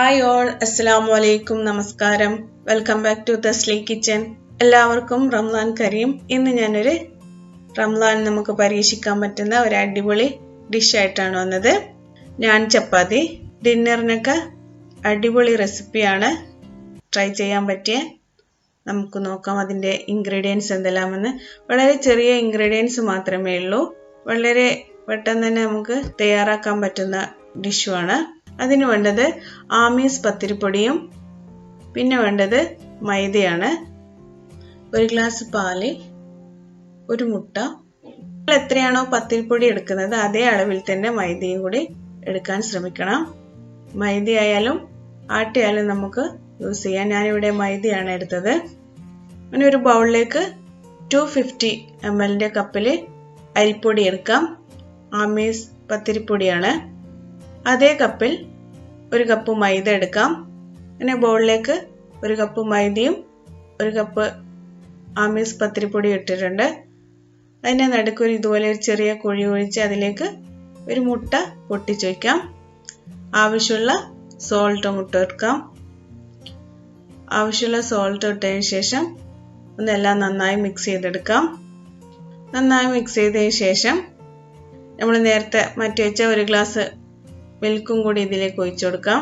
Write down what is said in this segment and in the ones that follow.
Hi all, Assalamu alaikum, Namaskaram. Welcome back to Thaslees kitchen. എല്ലാവർക്കും റംദാൻ കരീം. ഇന്ന് ഞാനൊരു റംദാൻ നമുക്ക് പരീക്ഷിക്കാൻ പറ്റുന്ന ഒരു അടിപൊളി ഡിഷ് ആയിട്ടാണ് വന്നത്. നാൻ ചപ്പാത്തി. ഡിന്നറിനൊക്കെ അടിപൊളി റെസിപ്പിയാണ്. ട്രൈ ചെയ്യാൻ പറ്റിയ. നമുക്ക് നോക്കാം അതിന്റെ ഇൻഗ്രീഡിയൻസ് എന്തെല്ലാമെന്ന്. വളരെ ചെറിയ ഇൻഗ്രീഡിയൻസ് മാത്രമേ ഉള്ളൂ. വളരെ പെട്ടെന്ന് തന്നെ നമുക്ക് തയ്യാറാക്കാൻ പറ്റുന്ന ഡിഷുമാണ്. അതിന് വേണ്ടത് ആമീസ് പത്തിരിപ്പൊടിയും പിന്നെ വേണ്ടത് മൈദയാണ്. ഒരു ഗ്ലാസ് പാല്, ഒരു മുട്ട. എത്രയാണോ പത്തിരിപ്പൊടി എടുക്കുന്നത് അതേ അളവിൽ തന്നെ മൈദയും കൂടി എടുക്കാൻ ശ്രമിക്കണം. മൈദ ആയാലും ആട്ടയായാലും നമുക്ക് യൂസ് ചെയ്യാം. ഞാനിവിടെ മൈദയാണ് എടുത്തത്. അങ്ങനെ ഒരു ബൗളിലേക്ക് 250 ml കപ്പിൽ അരിപ്പൊടി എടുക്കാം. ആമീസ് പത്തിരിപ്പൊടിയാണ്. അതേ കപ്പിൽ ഒരു കപ്പ് മൈദ എടുക്കാം. അങ്ങനെ ബൗളിലേക്ക് ഒരു കപ്പ് മൈദയും ഒരു കപ്പ് ആമീസ് പത്തിരിപ്പൊടി ഇട്ടിട്ടുണ്ട്. അതിൻ്റെ നടുക്കൊരു ഇതുപോലെ ഒരു ചെറിയ കുഴി ഒഴിച്ച് അതിലേക്ക് ഒരു മുട്ട പൊട്ടിച്ച് വയ്ക്കാം. ആവശ്യമുള്ള സോൾട്ട് മുട്ട എടുക്കാം. ആവശ്യമുള്ള സോൾട്ട് ഇട്ടതിന് ശേഷം ഒന്നെല്ലാം നന്നായി മിക്സ് ചെയ്തെടുക്കാം. നന്നായി മിക്സ് ചെയ്തതിന് ശേഷം നമ്മൾ നേരത്തെ മാറ്റി വെച്ച ഒരു ഗ്ലാസ് മിൽക്കും കൂടി ഇതിലേക്ക് ഒഴിച്ചു കൊടുക്കാം.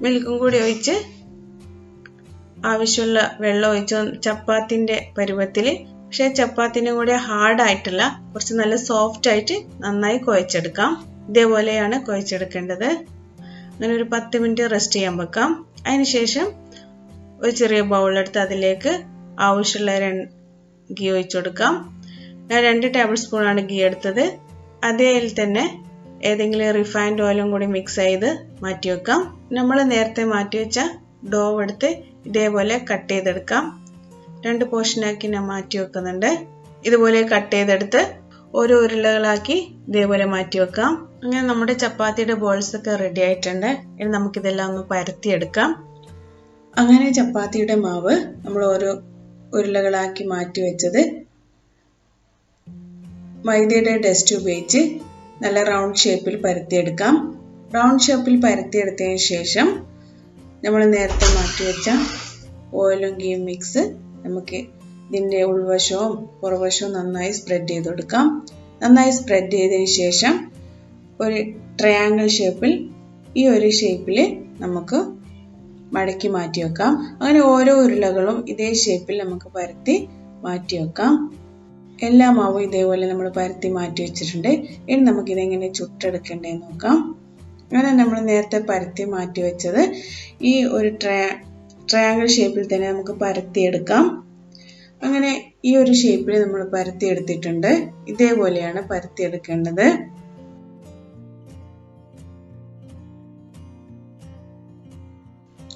മിൽക്കും കൂടി ഒഴിച്ച് ആവശ്യമുള്ള വെള്ളം ഒഴിച്ച് ചപ്പാത്തിന്റെ പരുവത്തിൽ, പക്ഷെ ചപ്പാത്തിനും കൂടി ഹാർഡ് ആയിട്ടില്ല, കുറച്ച് നല്ല സോഫ്റ്റ് ആയിട്ട് നന്നായി കുഴച്ചെടുക്കാം. ഇതേപോലെയാണ് കുഴച്ചെടുക്കേണ്ടത്. അങ്ങനെ ഒരു 10 മിനിറ്റ് റെസ്റ്റ് ചെയ്യാൻ വെക്കാം. അതിനുശേഷം ഒരു ചെറിയ ബൗളെടുത്ത് അതിലേക്ക് ആവശ്യമുള്ള ഗീ ഒഴിച്ചു കൊടുക്കാം. ഞാൻ 2 ടേബിൾ സ്പൂണാണ് ഗീ എടുത്തത്. അതേൽ തന്നെ ഏതെങ്കിലും റിഫൈൻഡ് ഓയിലും കൂടി മിക്സ് ചെയ്ത് മാറ്റി വെക്കാം. നമ്മൾ നേരത്തെ മാറ്റി വെച്ച ഡോ എടുത്ത് ഇതേപോലെ കട്ട് ചെയ്തെടുക്കാം. 2 പോർഷനാക്കി ഞാൻ മാറ്റി വെക്കുന്നുണ്ട്. ഇതുപോലെ കട്ട് ചെയ്തെടുത്ത് ഓരോ ഉരുളകളാക്കി ഇതേപോലെ മാറ്റി വെക്കാം. അങ്ങനെ നമ്മുടെ ചപ്പാത്തിയുടെ ബോൾസ് ഒക്കെ റെഡി ആയിട്ടുണ്ട്. ഇനി നമുക്കിതെല്ലാം ഒന്ന് പരത്തിയെടുക്കാം. അങ്ങനെ ചപ്പാത്തിയുടെ മാവ് നമ്മൾ ഓരോ ഉരുളകളാക്കി മാറ്റി വെച്ചത് മൈദയുടെ ഡസ്റ്റ് ഉപയോഗിച്ച് നല്ല റൗണ്ട് ഷേപ്പിൽ പരത്തിയെടുക്കാം. റൗണ്ട് ഷേപ്പിൽ പരത്തിയെടുത്തതിന് ശേഷം നമ്മൾ നേരത്തെ മാറ്റി വെച്ച ഓയിലും ഗീയും മിക്സ് നമുക്ക് ഇതിൻ്റെ ഉൾവശവും പുറവശവും നന്നായി സ്പ്രെഡ് ചെയ്ത് കൊടുക്കാം. നന്നായി സ്പ്രെഡ് ചെയ്തതിന് ശേഷം ഒരു ട്രയാങ്കിൾ ഷേപ്പിൽ ഈ ഒരു ഷേപ്പിൽ നമുക്ക് മടക്കി മാറ്റി വെക്കാം. അങ്ങനെ ഓരോ ഉരുളകളും ഇതേ ഷേപ്പിൽ നമുക്ക് പരത്തി മാറ്റി വെക്കാം. എല്ലാ മാവും ഇതേപോലെ നമ്മൾ പരത്തി മാറ്റി വെച്ചിട്ടുണ്ട്. ഇനി നമുക്കിതെങ്ങനെ ചുട്ടെടുക്കേണ്ടതെന്ന് നോക്കാം. അങ്ങനെ നമ്മൾ നേരത്തെ പരത്തി മാറ്റി വെച്ചത് ഈ ഒരു ട്രയാങ്കിൾ ഷേപ്പിൽ തന്നെ നമുക്ക് പരത്തിയെടുക്കാം. അങ്ങനെ ഈ ഒരു ഷേപ്പിൽ നമ്മൾ പരത്തിയെടുത്തിട്ടുണ്ട്. ഇതേപോലെയാണ് പരത്തിയെടുക്കേണ്ടത്.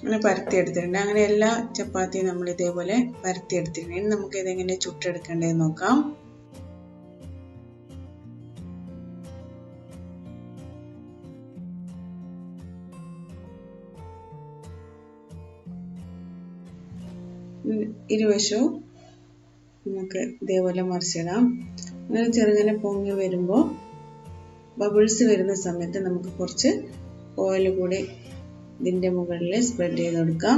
അങ്ങനെ പരത്തിയെടുത്തിട്ടുണ്ട്. അങ്ങനെ എല്ലാ ചപ്പാത്തിയും നമ്മൾ ഇതേപോലെ പരത്തിയെടുത്തിട്ടുണ്ട്. ഇനി നമുക്ക് ഇതെങ്ങനെ ചുട്ടെടുക്കേണ്ടതെന്ന് നോക്കാം. ഇരുവശവും നമുക്ക് ഇതേപോലെ മറിച്ചിടാം. അങ്ങനെ ചെറുങ്ങനെ പൊങ്ങി വരുമ്പോൾ ബബിൾസ് വരുന്ന സമയത്ത് നമുക്ക് കുറച്ച് ഓയിൽ കൂടി ഇതിൻ്റെ മുകളിൽ സ്പ്രെഡ് ചെയ്ത് കൊടുക്കാം.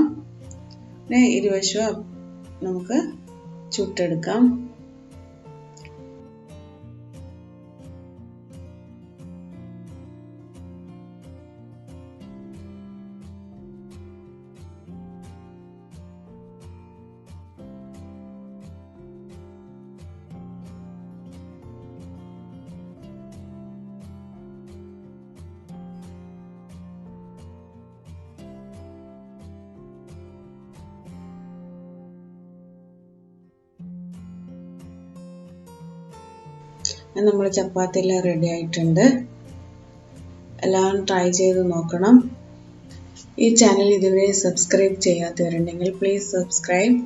പിന്നെ ഇരുവശവും നമുക്ക് ചുട്ടെടുക്കാം. നമ്മൾ ചപ്പാത്തി എല്ലാം റെഡി ആയിട്ടുണ്ട്. എല്ലാം ട്രൈ ചെയ്ത് നോക്കണം. ഈ ചാനൽ ഇതുവരെ സബ്സ്ക്രൈബ് ചെയ്യാത്തവരുണ്ടെങ്കിൽ പ്ലീസ് സബ്സ്ക്രൈബ്.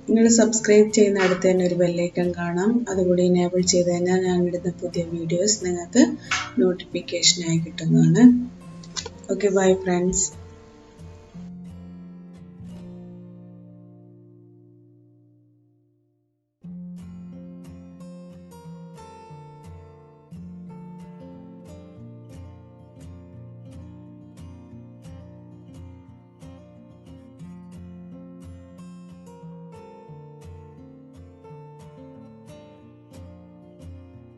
നിങ്ങൾ സബ്സ്ക്രൈബ് ചെയ്യുന്ന അടുത്ത് തന്നെ ഒരു ബെല്ലൈക്കൺ കാണാം. അതുകൂടി എനേബിൾ ചെയ്ത് കഴിഞ്ഞാൽ ഞാൻ ഇടുന്ന പുതിയ വീഡിയോസ് നിങ്ങൾക്ക് നോട്ടിഫിക്കേഷനായി കിട്ടുന്നതാണ്. Okay, bye friends.